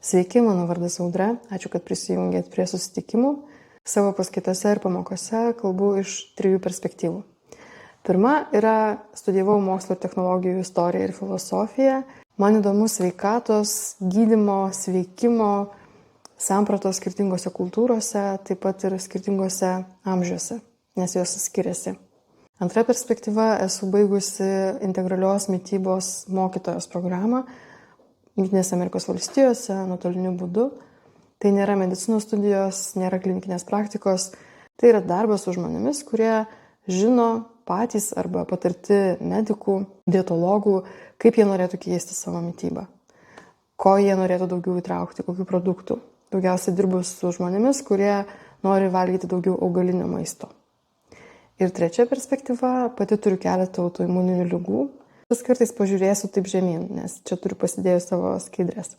Sveiki, mano vardas Audra, ačiū, kad prisijungėt prie susitikimų. Savo paskaitose ir pamokose kalbu iš 3 perspektyvų. Pirma yra studijavau mokslo ir technologijų istoriją ir filosofiją. Man įdomu sveikatos, gydymo, sveikimo sampratos skirtingose kultūrose, taip pat ir skirtingose amžiuose, nes jos skiriasi. Antra perspektyva, esu baigusi integralios mitybos mokytojos programą Jungtinėse Amerikos valstijose nuotoliniu būdu. Tai nėra medicinos studijos, nėra klinikinės praktikos, tai yra darbas su žmonėmis, kurie žino patys arba patarti medikų, dietologų, kaip jie norėtų keisti savo mitybą, ko jie norėtų daugiau įtraukti, kokių produktų. Daugiausiai dirbu su žmonėmis, kurie nori valgyti daugiau augalinio maisto. Ir trečia perspektyva, pati turiu keletą autoimuninių ligų. Vis kartais pažiūrėsiu taip žemyn, nes čia turiu pasidėjus savo skaidrės.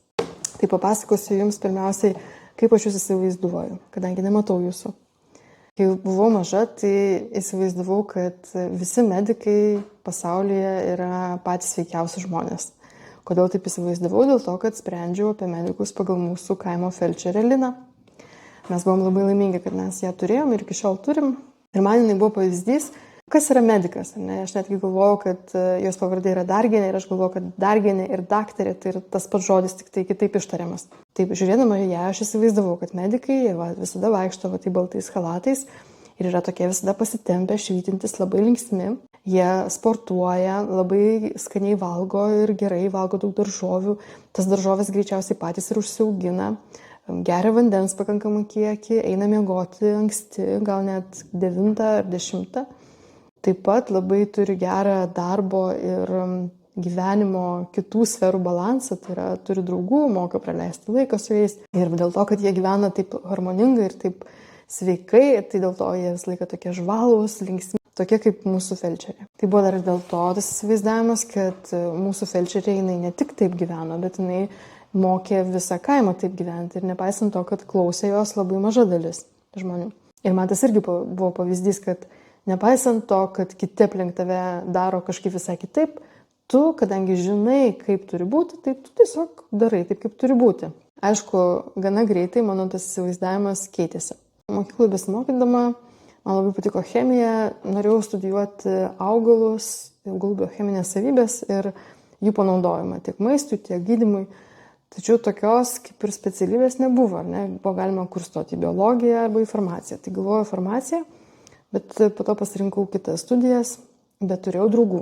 Tai papasakosiu jums pirmiausiai, kaip aš jūs įsivaizduoju, kadangi nematau jūsų. Kai buvau maža, tai įsivaizdavau, kad visi medikai pasaulyje yra patys sveikiausi žmonės. Kodėl taip įsivaizdavau? Dėl to, kad sprendžiau apie medikus pagal mūsų kaimo felčerę Liną. Mes buvom labai laimingi, kad mes ją turėjom ir iki šiol turim. Ir man jinai buvo pavyzdys, kas yra medikas. Ne? Aš netgi galvojau, kad jos pavardė yra Dargienė ir aš galvojau, kad Dargienė ir daktarė tai yra tas pats žodis, tik tai kitaip ištariamas. Taip, žiūrėdama į ją, aš įsivaizdavau, kad medikai visada vaikšto baltais chalatais ir yra tokie visada pasitempę, švytintis, labai linksmi. Jie sportuoja, labai skaniai valgo ir gerai valgo daug daržovių. Tas daržovės greičiausiai patys ir užsiaugina. Geria vandens pakankamą kiekį, eina miegoti anksti, gal net 9 ar 10. Taip pat labai turi gerą darbo ir gyvenimo kitų sferų balansą, tai yra turi draugų, moka praleisti laiką su jais. Ir dėl to, kad jie gyvena taip harmoningai ir taip sveikai, tai dėl to jie vis laiką tokie žvalūs, linksmi, tokie kaip mūsų felčerė. Tai buvo dar dėl to tas įsivaizdavimas, kad mūsų felčerė jinai ne tik taip gyveno, bet jinai mokė visą kaimą taip gyventi ir nepaisant to, kad klausė jos labai maža dalis žmonių. Ir man tas irgi buvo pavyzdys, kad nepaisant to, kad kiti aplink tave daro kažkaip visai kitaip, tu, kadangi žinai, kaip turi būti, tai tu tiesiog darai taip, kaip turi būti. Aišku, gana greitai mano tas įsivaizdavimas keitėsi. Mokykloje besimokydama, man labai patiko chemija, norėjau studijuoti augalus, augalų biocheminės savybės ir jų panaudojimą tiek maistui, tiek gydymui. Tačiau tokios kaip ir specialybės nebuvo, ne? Buvo galima kurstoti į biologiją arba į farmaciją. Tai galvojau farmaciją, bet po to pasirinkau kitas studijas, bet turėjau draugų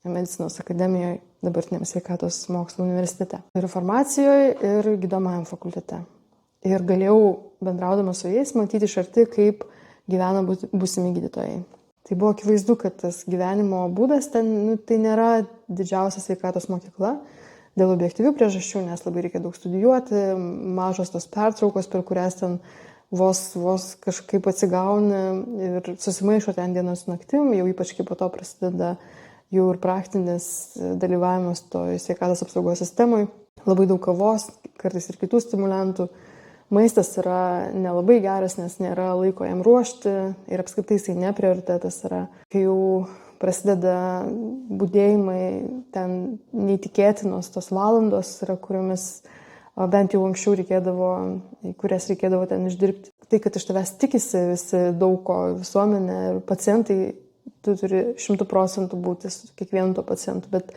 medicinos akademijoje, dabartiniam sveikatos mokslo universitete. Ir farmacijoje, ir gydomajam fakultete. Ir galėjau, bendraudama su jais, matyti iš arti, kaip gyvena būsimi gydytojai. Tai buvo akivaizdu, kad tas gyvenimo būdas ten, tai nėra didžiausia sveikatos mokykla. Dėl objektyvių priežasčių, nes labai reikia daug studijuoti, mažos tos pertraukos, per kurias ten vos kažkaip atsigauni ir susimaišo ten dienos naktim, jau ypač kai po to prasideda jau ir praktinis dalyvavimas toj sveikatos apsaugos sistemoje. Labai daug kavos, kartais ir kitų stimulantų. Maistas yra nelabai geras, nes nėra laiko jam ruošti ir apskritai jisai neprioritetas yra. Kai jau prasideda budėjimai, ten neįtikėtinos tos valandos yra, kuriomis bent jau anksčiau kurias reikėdavo ten išdirbti. Tai, kad iš tavęs tikisi visi daug ko, visuomenė ir pacientai, tu turi 100% būti su kiekvienu to pacientu, bet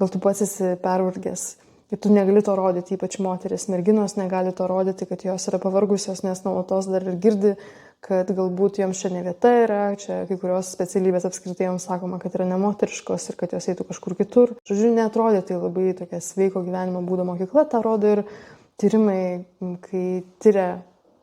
gal tu pats esi pervargęs. Ir tu negali to rodyti, ypač moteris, merginos negali to rodyti, kad jos yra pavargusios, nes nuolatos dar ir girdi, kad galbūt joms čia ne vieta yra, čia kai kurios specialybės apskritai joms sakoma, kad yra nemoteriškos ir kad jos eitų kažkur kitur. Žodžiu, neatrodė tai labai tokia sveiko gyvenimo būdo mokykla, tą rodo ir tyrimai, kai tyria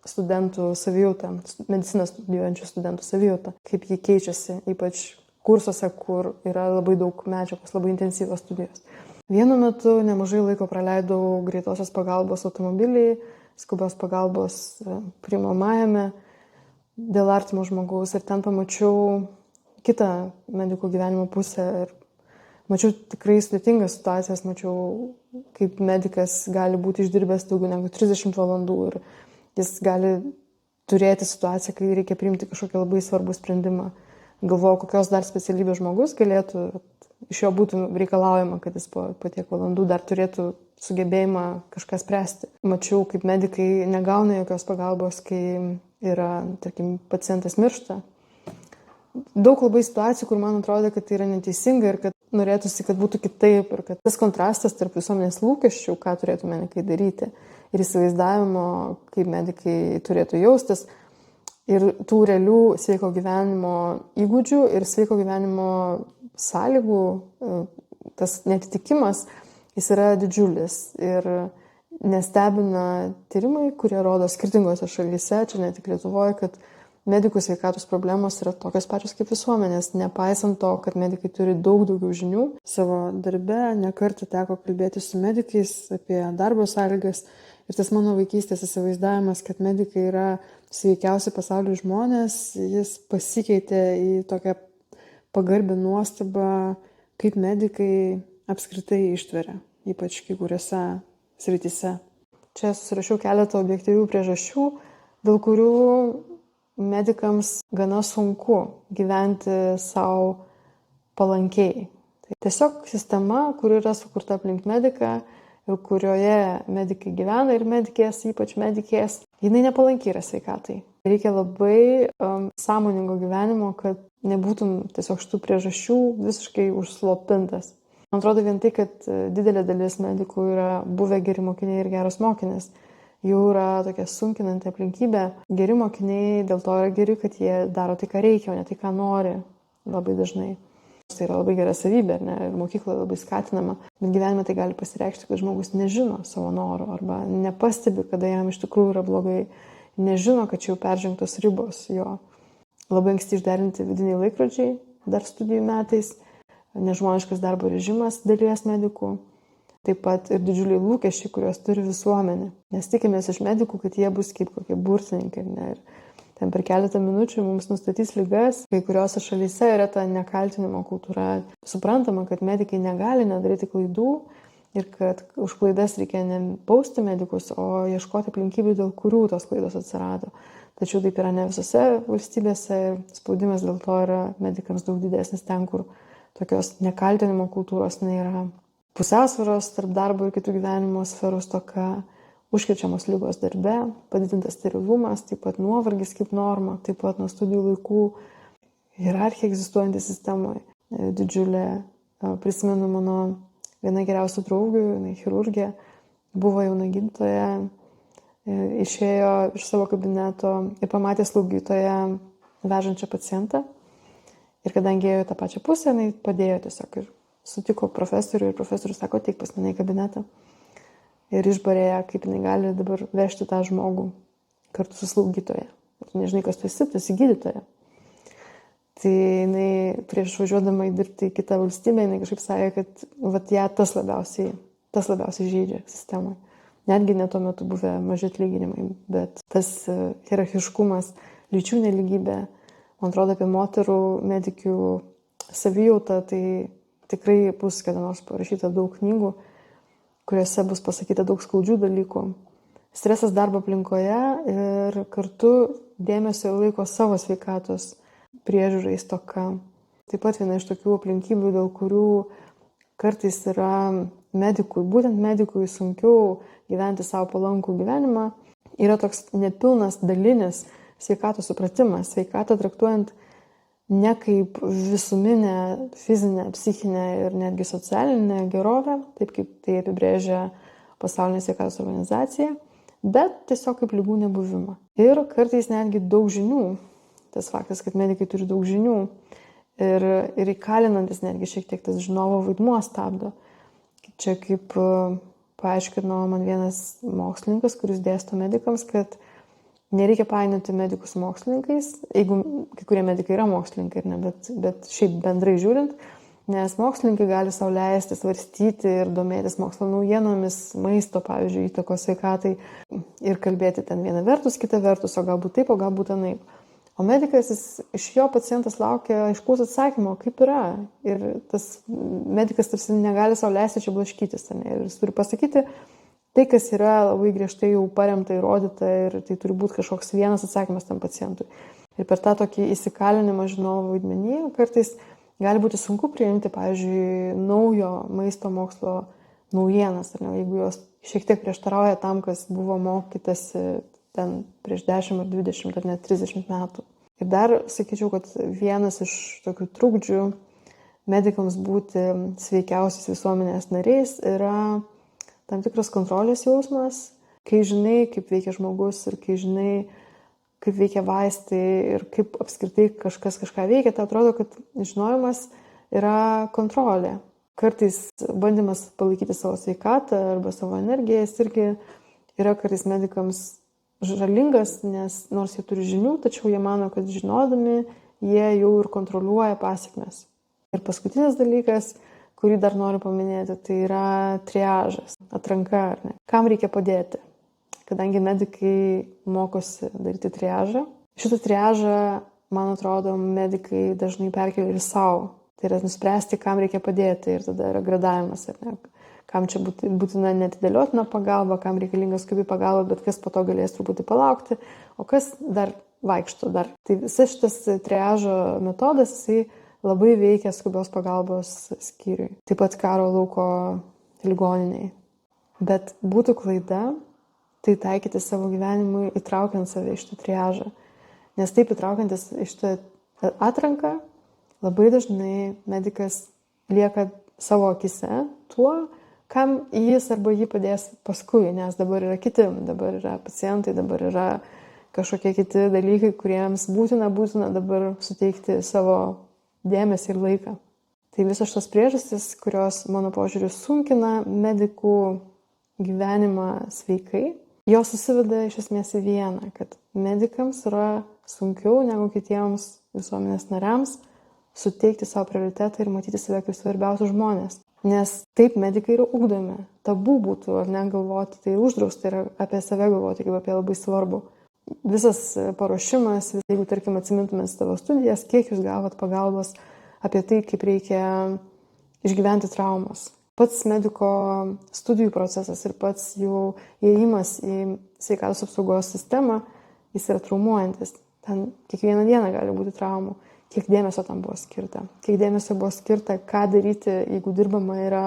studentų savijautą, mediciną studijuojančių studentų savijautą, kaip jie keičiasi, ypač kursuose, kur yra labai daug medžiagos, labai intensyvios studijos. Vienu metu nemažai laiko praleidau greitosios pagalbos automobiliai, skubios pagalbos priimamajame dėl artimo žmogaus ir ten pamačiau kitą medikų gyvenimo pusę ir mačiau tikrai sudėtingas situacijas, mačiau, kaip medikas gali būti išdirbęs daugiau negu 30 valandų ir jis gali turėti situaciją, kai reikia priimti kažkokį labai svarbų sprendimą. Galvojau, kokios dar specialybės žmogus galėtų iš jo būtų reikalaujama, kad jis po tiek valandų dar turėtų sugebėjimą kažką spręsti. Mačiau, kaip medikai negauna jokios pagalbos, kai yra, tarkim, pacientas miršta. Daug labai situacijų, kur man atrodo, kad tai yra neteisinga ir kad norėtųsi, kad būtų kitaip ir kad tas kontrastas tarp visuomenės lūkesčių, ką turėtų medikai daryti ir įsivaizdavimo, kaip medikai turėtų jaustis ir tų realių sveiko gyvenimo įgūdžių ir sveiko gyvenimo sąlygų, tas netitikimas, jis yra didžiulis ir nestebina tyrimai, kurie rodo skirtingose šalyse, čia ne tik Lietuvoje, kad medikų sveikatos problemos yra tokios pačios kaip visuomenės, nepaisant to, kad medikai turi daug daugiau žinių. Savo darbe nekartą teko kalbėti su medikais apie darbo sąlygas ir tas mano vaikystės įsivaizdavimas, kad medikai yra sveikiausi pasaulio žmonės, jis pasikeitė į tokią pagarbę nuostabą, kaip medikai apskritai ištveria, ypač kai kuriuose srityse. Čia susirašiau keletą objektyvių priežasčių, dėl kurių medikams gana sunku gyventi savo palankiai. Tai tiesiog sistema, kuri yra sukurta aplink mediką ir kurioje medikai gyvena ir medikės, ypač medikės, jinai nepalankiai yra sveikatai. Reikia labai sąmoningo gyvenimo, kad nebūtum tiesiog šitų priežasčių visiškai užslopintas. Man atrodo vien tai, kad didelė dalis medikų yra buvę geri mokiniai ir geros mokinės. Jau yra tokia sunkinanti aplinkybė. Geri mokiniai dėl to yra geri, kad jie daro tai, ką reikia, o ne tai, ką nori labai dažnai. Tai yra labai gera savybė, ne? Ir mokykloje labai skatinama. Bet gyvenime tai gali pasireikšti, kad žmogus nežino savo norų arba nepastebi, kada jam iš tikrųjų yra blogai. Nežino, kad čia jau peržengtos ribos jo. Labai anksti išderinti vidiniai laikrodžiai dar studijų metais, nežmoniškas darbo režimas dalies medikų. Taip pat ir didžiuliai lūkesčiai, kuriuos turi visuomenė. Nes tikimės iš medikų, kad jie bus kaip kokie burtininkai. Ne? Ir ten per keletą minučių mums nustatys ligas. Kai kuriuose šalyse yra ta nekaltinimo kultūra. Suprantama, kad medikai negali nedaryti klaidų ir kad už klaidas reikia ne bausti medikus, o ieškoti aplinkybių, dėl kurių tos klaidos atsirado. Tačiau taip yra ne visose valstybėse ir spaudimas dėl to yra medikams daug didesnis ten, kur tokios nekaltinimo kultūros nėra. Pusiausvyros tarp darbo ir kitų gyvenimo sferų stoka, užkrečiamos ligos darbe, padidintas sterilumas, taip pat nuovargis kaip norma, taip pat nuo studijų laikų hierarchija egzistuojanti sistemoje. Didžiulė, prisimenu mano viena geriausių draugių, jinai chirurgė, buvo jauna gydytoja, išėjo iš savo kabineto ir pamatė slaugytoją vežančią pacientą. Ir kadangi ėjo į tą pačią pusę, jinai padėjo tiesiog ir sutiko profesorių ir profesorius sako, ateik pas mane į kabinetą. Ir išbarėjo, kaip jinai gali dabar vežti tą žmogų kartu su slaugytoja. Tu nežinai, kas tu esi gydytoja. Tai jinai prieš važiuodama dirbti į kitą valstybę, jinai kažkaip sakė, kad ją tas labiausiai žeidžia sistemoje. Netgi ne tuo metu buvę maži atlyginimai, bet tas hierarchiškumas, lyčių nelygybė, man atrodo, apie moterų medikių savijautą, tai tikrai bus kada nors parašyta daug knygų, kuriuose bus pasakyta daug skaudžių dalykų. Stresas darbo aplinkoje ir kartu dėmesio ir laiko savo sveikatos priežiūrai stoka. Taip pat viena iš tokių aplinkybių, dėl kurių kartais yra medikui, būtent medikui sunkiau gyventi savo palankų gyvenimą, yra toks nepilnas dalinis sveikatos supratimas, sveikatą traktuojant ne kaip visuminę, fizinę, psichinę ir netgi socialinę gerovę, taip kaip tai apibrėžia Pasaulinė sveikatos organizacija, bet tiesiog kaip ligų nebuvimą. Ir kartais netgi daug žinių, tas faktas, kad medikai turi daug žinių ir įkalinantis netgi šiek tiek tas žinovo vaidmuo stabdo. Čia kaip paaiškino man vienas mokslininkas, kuris dėsto medikams, kad nereikia painioti medikus su mokslininkais, jeigu kai kurie medikai yra mokslininkai, ne, bet šiaip bendrai žiūrint, nes mokslininkai gali sau leisti svarstyti ir domėtis mokslo naujienomis, maisto, pavyzdžiui, įtakos sveikatai ir kalbėti ten vieną vertus, kitą vertus, o galbūt taip, o galbūt anaip. O medikas, iš jo pacientas laukia aiškaus atsakymo, kaip yra. Ir tas medikas tarsi negali sau leisti čia blaškytis. Ir jis turi pasakyti tai, kas yra labai griežtai jau paremta, įrodyta ir tai turi būti kažkoks vienas atsakymas tam pacientui. Ir per tą tokį įsikalinimą žinovo vaidmenį kartais gali būti sunku priimti, pavyzdžiui, naujo maisto mokslo naujienas, ar ne, jeigu jos šiek tiek prieštarauja tam, kas buvo mokytasi ten prieš 10 ar 20 ar net 30 metų. Ir dar sakyčiau, kad vienas iš tokių trukdžių medikams būti sveikiausiais visuomenės nariais yra tam tikras kontrolės jausmas, kai žinai, kaip veikia žmogus ir kai žinai, kaip veikia vaistai ir kaip apskritai kažkas kažką veikia, tai atrodo, kad žinojimas yra kontrolė. Kartais bandymas palaikyti savo sveikatą arba savo energiją, jis irgi yra kartais medikams žalingas, nes nors jie turi žinių, tačiau jie mano, kad žinodami jie jau ir kontroliuoja pasekmes. Ir paskutinis dalykas, kurį dar noriu paminėti, tai yra triažas, atranka, ar ne? Kam reikia padėti? Kadangi medikai mokosi daryti triažą. Šitą triažą, man atrodo, medikai dažnai perkelia ir savo. Tai yra nuspręsti, kam reikia padėti ir tada yra gradavimas, ar ne? Kam čia būtina neatidėliotina pagalba, kam reikalinga skubi pagalba, bet kas po to galės truputį palaukti, o kas dar vaikšto dar. Tai visas šitas triažo metodas, jisai labai veikia skubios pagalbos skyriui. Taip pat karo lauko ligoniniai. Bet būtų klaida tai taikyti savo gyvenimui, įtraukiant save iš šitą triažą. Nes taip įtraukiantis iš šitą atranką, labai dažnai medikas lieka savo akise tuo, kam jis arba jį padės paskui, nes dabar yra kiti, dabar yra pacientai, dabar yra kažkokie kiti dalykai, kuriems būtina dabar suteikti savo dėmesį ir laiką. Tai visos šios priežastys, kurios, mano požiūriu, sunkina medikų gyvenimą sveikai, jos susiveda iš esmės į vieną, kad medikams yra sunkiau negu kitiems visuomenės nariams suteikti savo prioritetą ir matyti save kaip svarbiausius žmonės. Nes taip medikai yra ugdomi. Tabu būtų, ar ne, galvoti, tai uždrausta yra apie save galvoti kaip apie labai svarbu. Visas paruošimas, jeigu, tarkim, atsimintumės savo studijas, kiek jūs gavot pagalbos apie tai, kaip reikia išgyventi traumas. Pats mediko studijų procesas ir pats jų įėjimas į sveikatos apsaugos sistemą, jis yra traumuojantis. Ten kiekvieną dieną gali būti traumų. Kiek dėmesio tam buvo skirta. Kiek dėmesio buvo skirta, ką daryti, jeigu dirbama yra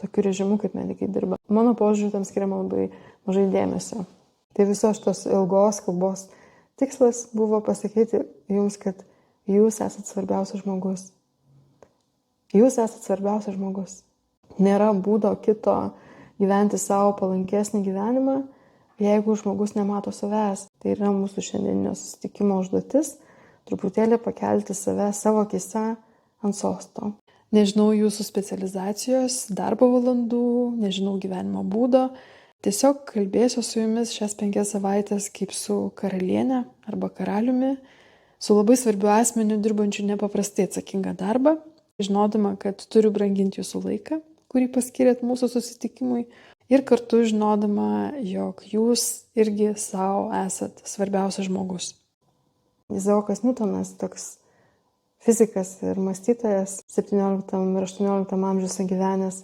tokiu režimu, kaip medikai dirba. Mano požiūrį tam skiriama labai mažai dėmesio. Tai visos šitos ilgos kalbos tikslas buvo pasakyti jums, kad jūs esat svarbiausias žmogus. Jūs esat svarbiausias žmogus. Nėra būdo kito gyventi savo palankesnį gyvenimą, jeigu žmogus nemato savęs. Tai yra mūsų šiandieninio susitikimo užduotis truputėlį pakelti save savo akise ant sosto. Nežinau jūsų specializacijos, darbo valandų, nežinau gyvenimo būdo. Tiesiog kalbėsiu su jumis šias 5 savaitės kaip su karalienė arba karaliumi, su labai svarbiu asmeniu dirbančiu nepaprastai atsakingą darbą, žinodama, kad turiu branginti jūsų laiką, kurį paskirėt mūsų susitikimui, ir kartu žinodama, jog jūs irgi savo esat svarbiausias žmogus. Izaokas Niutonas, toks fizikas ir mąstytojas, 17 ir 18 amžiuose gyvenęs,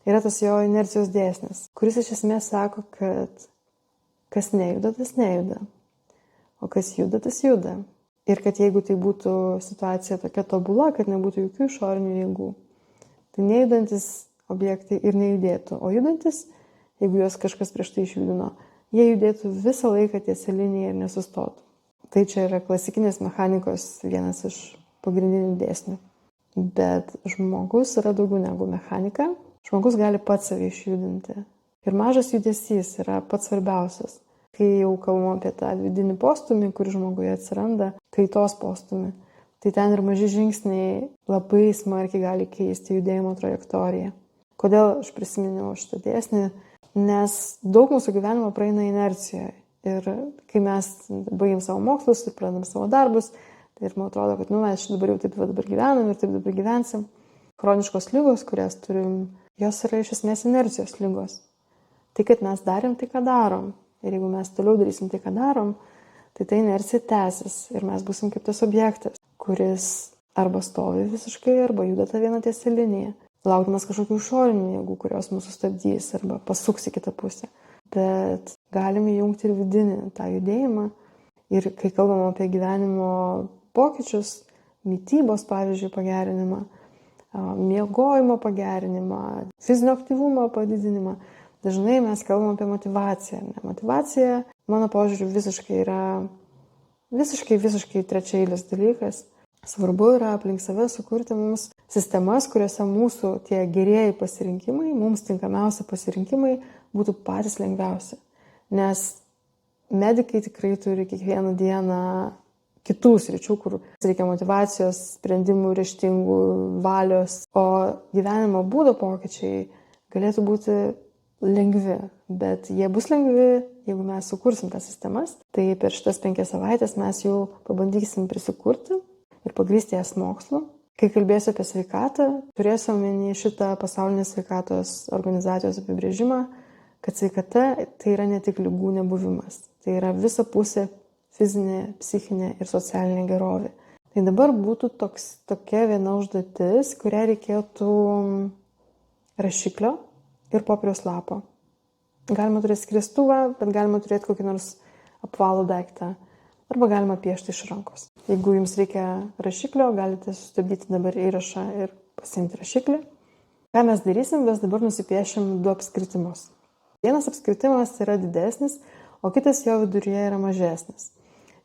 yra tas jo inercijos dėsnis, kuris iš esmės sako, kad kas nejuda, tas nejuda, o kas juda, tas juda. Ir kad jeigu tai būtų situacija tokia tobula, kad nebūtų jokių išorinių jėgų, tai nejudantis objektai ir nejudėtų, o judantis, jeigu juos kažkas prieš tai išjudino, jie judėtų visą laiką tiesia linija ir nesustotų. Tai čia yra klasikinės mechanikos vienas iš pagrindinių dėsnių. Bet žmogus yra daugiau negu mechanika. Žmogus gali pats save išjudinti. Ir mažas judesys yra pats svarbiausias. Kai jau kalbam apie tą vidinį postumį, kur žmoguje atsiranda, kaitos postumį, tai ten ir maži žingsniai labai smarkiai gali keisti judėjimo trajektoriją. Kodėl aš prisiminiau šitą dėsnį? Nes daug mūsų gyvenimo praeina inercijoje. Ir kai mes baigiam savo mokslus ir pradedam savo darbus, tai ir man atrodo, kad mes dabar jau taip dabar gyvenam ir taip dabar gyvensim. Chroniškos ligos, kurias turim, jos yra iš esmės inercijos ligos. Tai, kad mes darėm tai, ką darom. Ir jeigu mes toliau darysim tai, ką darom, tai ta inercija tęsis. Ir mes būsim kaip tas objektas, kuris arba stovi visiškai, arba juda tą vieną tiesią liniją. Laukdamas kažkokių išorinių jėgų, kurios mūsų stabdys arba pasuks į kitą pusę. Bet galime įjungti ir vidinį tą judėjimą. Ir kai kalbam apie gyvenimo pokyčius, mitybos, pavyzdžiui, pagerinimą, miegojimo pagerinimą, fizinio aktyvumo padidinimą. Dažnai mes kalbam apie motyvaciją. Motyvacija, mano požiūriu, visiškai trečiailis dalykas. Svarbu yra aplink save sukurti mums sistemas, kuriuose mūsų tie gerieji pasirinkimai, mums tinkamiausi pasirinkimai būtų patys lengviausi. Nes medikai tikrai turi kiekvieną dieną kitų sričių, kur reikia motyvacijos, sprendimų ryžtingų, valios, o gyvenimo būdo pokyčiai galėtų būti lengvi, bet jie bus lengvi, jeigu mes sukursim tas sistemas. Tai per šitas 5 savaitės mes jau pabandysim prisikurti ir pagrįsti jas mokslu. Kai kalbėsiu apie sveikatą, turėsiu omeny šitą pasaulinės sveikatos organizacijos apibrėžimą, kad sveikata tai yra ne tik ligų nebuvimas, tai yra visapusė fizinė, psichinė ir socialinė gerovė. Tai dabar būtų tokia viena užduotis, kurią reikėtų rašiklio ir popieriaus lapo. Galima turėti skriestuvą, bet galima turėti kokį nors apvalų daiktą. Arba galima piešti iš rankos. Jeigu jums reikia rašiklio, galite sustabdyti dabar įrašą ir pasiimti rašiklį. Ką mes darysim? Mes dabar nusipiešim 2 apskritimus. Vienas apskritimas yra didesnis, o kitas jo viduryje yra mažesnis.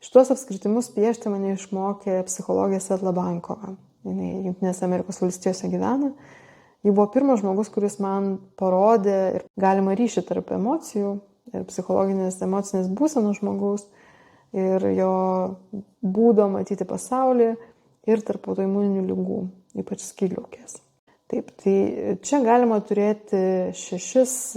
Šitos apskritimus piešti mane išmokė psichologė Svetlana Bankova. Jis Jungtinėse Amerikos valstijose gyvena. Ji buvo pirmas žmogus, kuris man parodė ir galima ryšį tarp emocijų ir psichologinės emocinės būsenos žmogaus ir jo būdo matyti pasaulį ir tarp autoimuninių ligų, ypač skydliaukės. Taip, tai čia galima turėti 6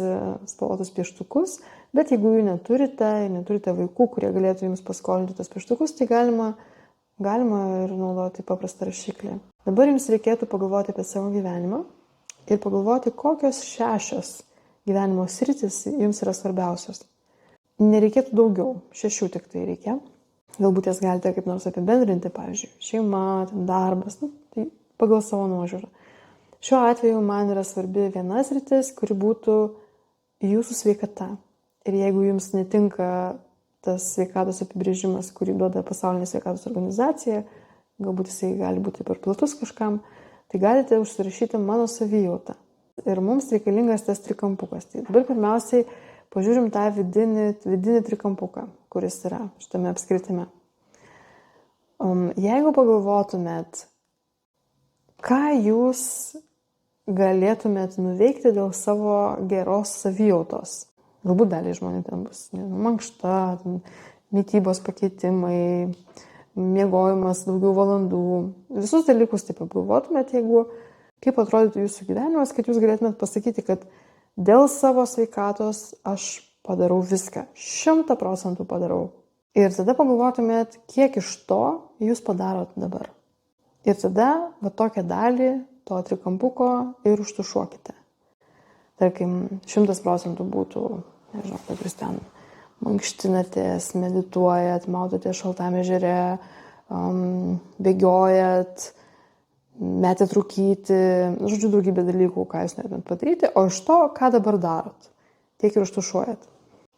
spalvotus pieštukus, bet jeigu jų neturite vaikų, kurie galėtų jums paskolinti tos pieštukus, tai galima ir naudoti paprastą rašiklį. Dabar jums reikėtų pagalvoti apie savo gyvenimą ir pagalvoti, kokios 6 gyvenimo sritis jums yra svarbiausios. Nereikėtų daugiau, 6 tik tai reikia. Galbūt jas galite kaip nors apibendrinti, pavyzdžiui, šeima, darbas, tai pagal savo nuožiūrą. Šiuo atveju man yra svarbi viena sritis, kuri būtų jūsų sveikata. Ir jeigu jums netinka tas sveikatos apibrėžimas, kurį duoda pasaulinė sveikatos organizacija, galbūt jisai gali būti per platus kažkam, tai galite užsirašyti mano savijautą. Ir mums reikalingas tas trikampukas. Tai dabar pirmiausiai pažiūrim tą vidinį trikampuką, kuris yra šitame apskritime. Jeigu pagalvotumėt, ką jūs galėtumėt nuveikti dėl savo geros savijautos. Galbūt daliai žmonių ten bus mankšta, mitybos pakeitimai, miegojimas daugiau valandų. Visus dalykus taip apgalvotumėt, kaip atrodytų jūsų gyvenimas, kad jūs galėtumėt pasakyti, kad dėl savo sveikatos aš padarau viską, 100% padarau. Ir tada pagalvotumėt, kiek iš to jūs padarot dabar. Ir tada tokią dalį to trikampuko ir užtušuokite. Tarkim, 100% būtų, nežinau, kad jūs ten mankštinatės, medituojat, maudotės šaltame ežere, bėgiojat, metėt rūkyti, žodžiu, daugybė dalykų, ką jūs norėtumėt padaryti, o iš to, ką dabar darot, tiek ir užtušuojat.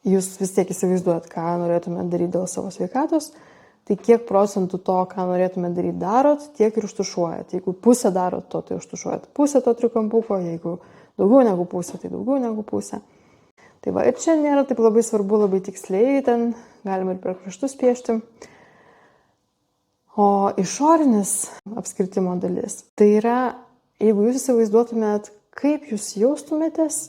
Jūs vis tiek įsivaizduojat, ką norėtumėt daryti dėl savo sveikatos, tai kiek procentų to, ką norėtumėt daryti, darot, tiek ir užtušuojat. Jeigu pusę darot to, tai užtušuojat pusę to trikampuko, jeigu daugiau negu pusę, tai daugiau negu pusę. Tai va, ir čia nėra taip labai svarbu, labai tiksliai, ten galima ir per kraštus piešti. O išorinis apskritimo dalis, tai yra, jeigu jūs įsivaizduotumėt, kaip jūs jaustumėtės,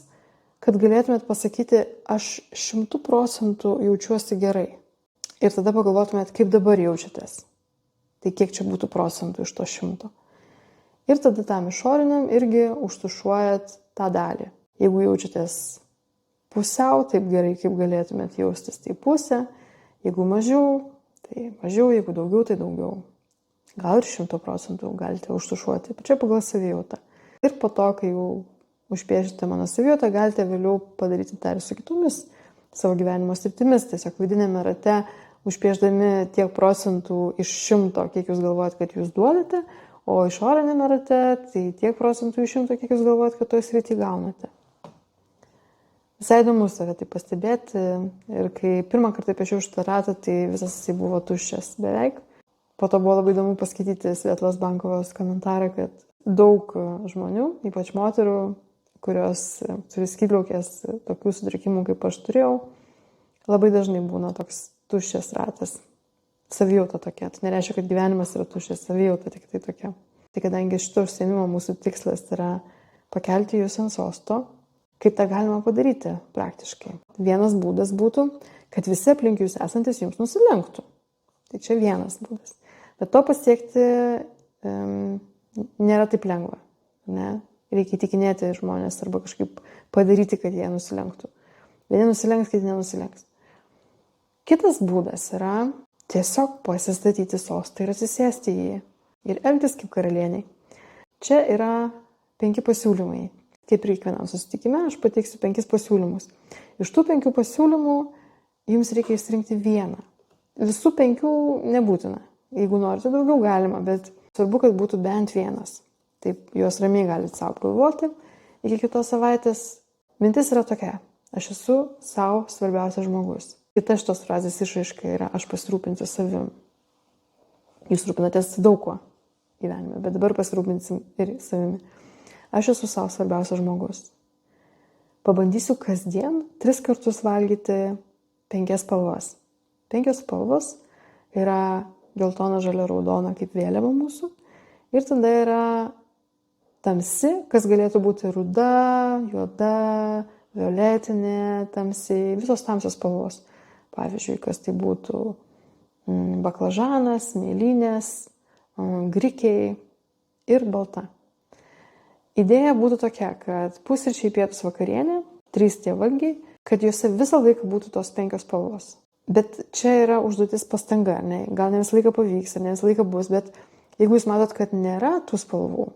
kad galėtumėt pasakyti, aš 100% jaučiuosi gerai. Ir tada pagalvotumėt, kaip dabar jaučiatės. Tai kiek čia būtų procentų iš to 100. Ir tada tam išoriniam irgi užtušuojat tą dalį. Jeigu jaučiatės pusiau, taip gerai, kaip galėtumėt jaustis, tai pusę. Jeigu mažiau, tai mažiau, jeigu daugiau, tai daugiau. Gal ir 100% galite užtušuoti, čia pagal savijautą. Ir po to, kai jau užpiešite mano savijautą, galite vėliau padaryti tą ir su kitomis savo gyvenimo sritimis. Tiesiog vidinėme rate užpiešdami tiek procentų iš 100, kiek jūs galvojat, kad jūs duodate, o išorinėme rate tai tiek procentų iš 100, kiek jūs galvojat, kad toj srity gaunate. Visai įdomu save tai pastebėti ir kai pirmą kartą piešiau šitą ratą, tai visas jisai buvo tuščias beveik. Po to buvo labai įdomu paskaityti Svetlos Bankovos komentarą, kad daug žmonių, ypač moterų, kurios turi skydliaukės tokių sutrikimų, kaip aš turėjau, labai dažnai būna toks tuščias ratas. Savijauta tokia. Tai nereiškia, kad gyvenimas yra tuščias, savijauta tik tai tokia. Tai kadangi šito užsiėmimo mūsų tikslas yra pakelti jūs ant sosto, kaip tą galima padaryti praktiškai. Vienas būdas būtų, kad visi aplink jūs esantis jums nusilenktų. Tai čia vienas būdas. Bet to pasiekti nėra taip lengva. Ne? Reikia įtikinėti žmonės arba kažkaip padaryti, kad jie nusilenktų. Vieni nusilenks, kiti nenusilenks. Kitas būdas yra tiesiog pasistatyti sostą ir atsisėsti į jį ir elgtis kaip karalieniai. Čia yra 5 pasiūlymai. Kaip ir kiekvienam susitikime, aš pateiksiu 5 pasiūlymus. Iš tų 5 pasiūlymų jums reikia išsirinkti vieną. Visų 5 nebūtina. Jeigu norite daugiau, galima, bet svarbu, kad būtų bent vienas. Taip, juos ramiai galite savo apgalvoti. Iki kitos savaitės mintis yra tokia. Aš esu savo svarbiausias žmogus. Kita šitos frazės išraiška yra aš pasirūpinsiu savim. Jūs rūpinatės daug kuo gyvenime, bet dabar pasirūpinsim ir savimi. Aš esu savo svarbiausias žmogus. Pabandysiu kasdien 3 kartus valgyti 5 spalvas. 5 spalvos yra geltona, žalia, raudona kaip vėliava mūsų. Ir tada yra tamsi, kas galėtų būti ruda, juoda, violetinė, tamsiai, visos tamsios spalvos. Pavyzdžiui, kas tai būtų baklažanas, mėlynės, grikiai ir balta. Idėja būtų tokia, kad pusryčiai, pietus, vakarienė, 3 tie valgiai, kad juose visą laiką būtų tos 5 spalvos. Bet čia yra užduotis pastanga, ne? Gal ne visą laiką pavyks, ne visą laiką bus, bet jeigu jūs matot, kad nėra tų spalvų,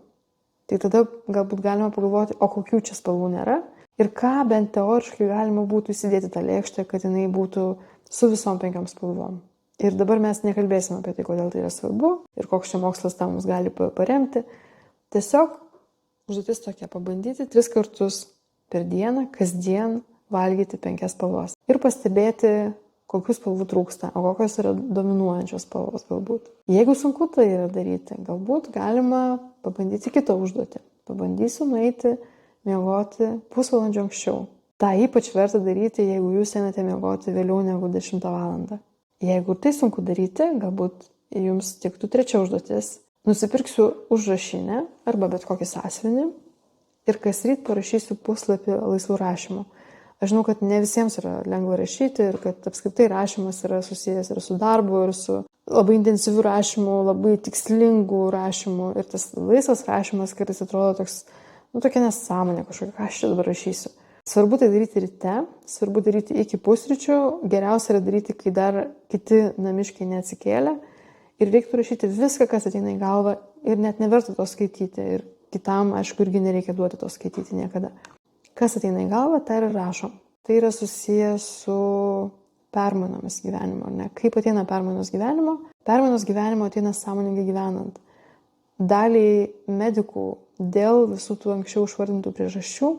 tai tada galbūt galima pagalvoti, o kokių čia spalvų nėra ir ką bent teoriškai galima būtų įsidėti tą lėkštę, kad jinai būtų su visom 5 spalvom. Ir dabar mes nekalbėsime apie tai, kodėl tai yra svarbu ir koks čia mokslas tam mus gali paremti. Tiesiog užduotis tokia, pabandyti 3 kartus per dieną, kasdien valgyti 5 spalvas. Ir pastebėti, kokių spalvų trūksta, o kokios yra dominuojančios spalvos galbūt. Jeigu sunku tai yra daryti, galbūt galima pabandyti kitą užduotį. Pabandysiu nueiti miegoti pusvalandžio anksčiau. Ta ypač verta daryti, jeigu jūs einate miegoti vėliau negu 10 valandą. Jeigu tai sunku daryti, galbūt jums tiktų 3 užduotis. Nusipirksiu užrašinę arba bet kokį sąsiuvinį ir kasryt parašysiu puslapį laisvų rašymų. Aš žinau, kad ne visiems yra lengva rašyti ir kad apskritai rašymas yra susijęs ir su darbu, ir su labai intensyviu rašymu, labai tikslingu rašymu. Ir tas laisvas rašymas kartais atrodo toks, tokia nesąmonė kažkokia, ką aš čia dabar rašysiu. Svarbu tai daryti ryte, svarbu daryti iki pusryčių, geriausia yra daryti, kai dar kiti namiškiai neatsikėlė. Ir reiktų rašyti viską, kas ateina į galvą ir net neverta to skaityti. Ir kitam, aišku, irgi nereikia duoti to skaityti niekada. Kas ateina į galvą, tai ir rašom. Tai yra susijęs su permainomis gyvenimo. Ne? Kaip ateina permainos gyvenimo? Permainos gyvenimo ateina sąmoningai gyvenant. Daliai medikų dėl visų tų anksčiau išvardintų priežasčių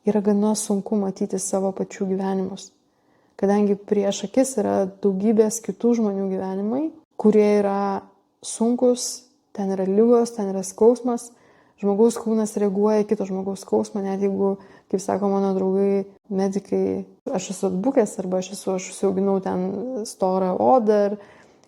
yra gana sunku matyti savo pačių gyvenimus. Kadangi prieš akis yra daugybės kitų žmonių gyvenimai, kurie yra sunkus, ten yra ligos, ten yra skausmas. Žmogaus kūnas reaguoja į kito žmogaus skausmą, net jeigu, kaip sako mano draugai, medikai, aš esu atbukęs arba aš užsiauginau ten storą odą ir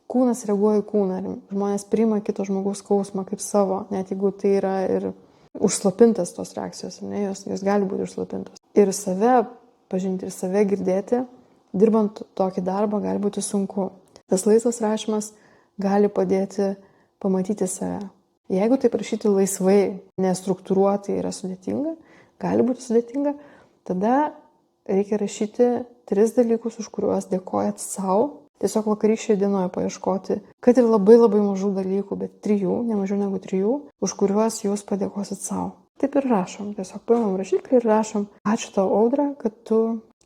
kūnas reaguoja į kūną. Žmonės priima kito žmogaus skausmą kaip savo, net jeigu tai yra ir užslopintas tos reakcijos, ne, jos gali būti užslopintos. Ir save pažinti, ir save girdėti, dirbant tokį darbą, gali būti sunku. Tas laisvas rašymas gali padėti pamatyti save. Jeigu tai prašyti laisvai, nestruktūruotai yra sudėtinga, gali būti sudėtinga, tada reikia rašyti 3 dalykus, už kuriuos dėkojat savo. Tiesiog vakarykščiai dienoje paieškoti, kad ir labai labai mažų dalykų, bet 3, ne mažiau negu 3, už kuriuos jūs padėkosit savo. Taip ir rašom. Tiesiog paimam rašiklį ir rašom, ačiū tau, Audra, kad tu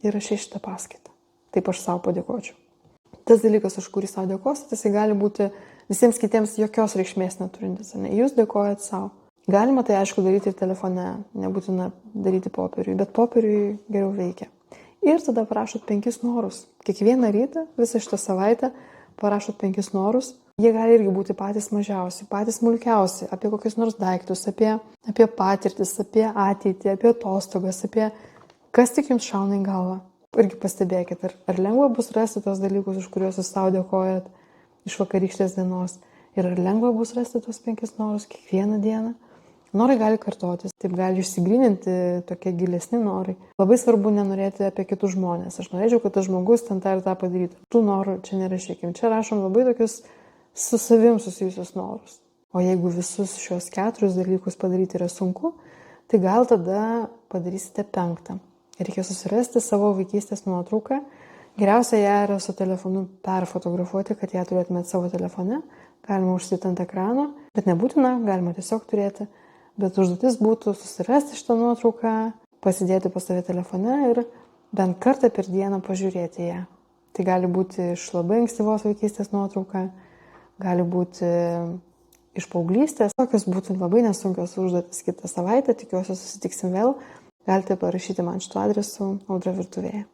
įrašei šitą paskaitą. Taip aš savo padėkočiau. Tas dalykas, už kurį savo dėkosit, jisai gali būti visiems kitiems jokios reikšmės neturintis. Ne? Jūs dėkojat savo. Galima tai aišku daryti ir telefone, nebūtina daryti popieriui, bet popieriui geriau veikia. Ir tada parašot 5 norus. Kiekvieną rytą, visą šitą savaitę, parašot 5 norus, Jie gali irgi būti patys mažiausi, patys smulkiausi, apie kokius nors daiktus, apie patirtis, apie ateitį, apie atostogas, apie kas tik jums šauna į galvą. Irgi pastebėkit, ar lengva bus rasti tos dalykus, už kuriuos jūs sau dėkojat iš vakarykštės dienos. Ir ar lengva bus rasti tos 5 norus kiekvieną dieną. Norai gali kartotis, taip gali išsigryninti tokie gilesni norai. Labai svarbu nenorėti apie kitus žmonės. Aš norėčiau, kad tas žmogus ten tą ir tą padarytų. Tų norų čia nerašykim. Čia rašom labai tokius su savim susijusius norus. O jeigu visus šios 4 dalykus padaryti yra sunku, tai gal tada padarysite 5. Reikia susirasti savo vaikystės nuotrauką. Geriausia ją yra su telefonu perfotografuoti, kad ją turėtumėte savo telefone. Galima užsidėti ant ekrano, bet nebūtina, galima tiesiog turėti. Bet užduotis būtų susirasti šitą nuotrauką, pasidėti pas save telefone ir bent kartą per dieną pažiūrėti ją. Tai gali būti iš labai ankstyvos vaikystės nuotrauka, gali būti iš paauglystės. Tokios būtų labai nesunkios užduotis kitą savaitę, tikiuosi susitiksim vėl. Galite parašyti man šituo adresu Audra virtuvėje.